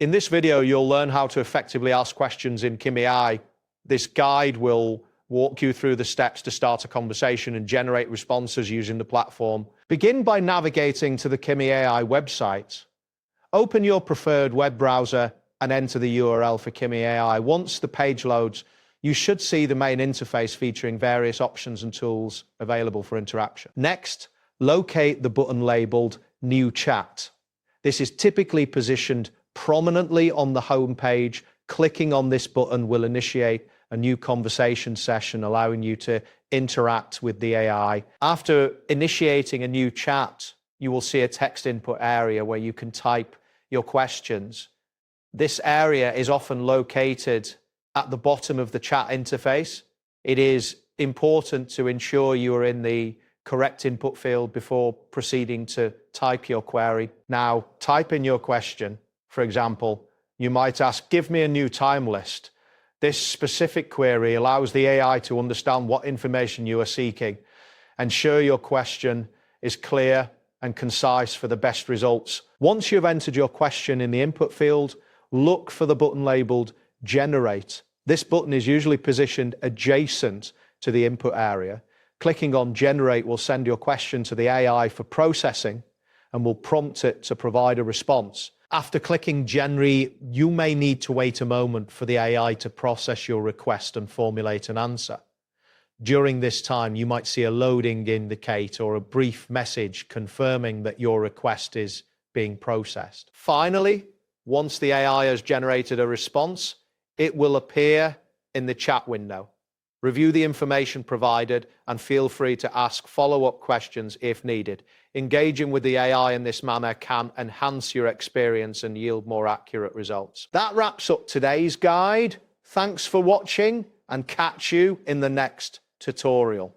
In this video, you'll learn how to effectively ask questions in Kimi AI. This guide will walk you through the steps to start a conversation and generate responses using the platform. Begin by navigating to the Kimi AI website. Open your preferred web browser and enter the URL for Kimi AI. Once the page loads, you should see the main interface featuring various options and tools available for interaction. Next, locate the button labeled New Chat. This is typically positioned prominently on the home page. Clicking on this button will initiate a new conversation session, allowing you to interact with the AI. After initiating a new chat, you will see a text input area where you can type your questions. This area is often located at the bottom of the chat interface. It is important to ensure you are in the correct input field before proceeding to type your query. Now, type in your question. For example, you might ask, give me a new time list. This specific query allows the AI to understand what information you are seeking. Ensure your question is clear and concise for the best results. Once you've entered your question in the input field, look for the button labeled Generate. This button is usually positioned adjacent to the input area. Clicking on Generate will send your question to the AI for processing and will prompt it to provide a response. After clicking Generate, you may need to wait a moment for the AI to process your request and formulate an answer. During this time, you might see a loading indicator or a brief message confirming that your request is being processed. Finally, once the AI has generated a response, it will appear in the chat window. Review the information provided and feel free to ask follow-up questions if needed. Engaging with the AI in this manner can enhance your experience and yield more accurate results. That wraps up today's guide. Thanks for watching and catch you in the next tutorial.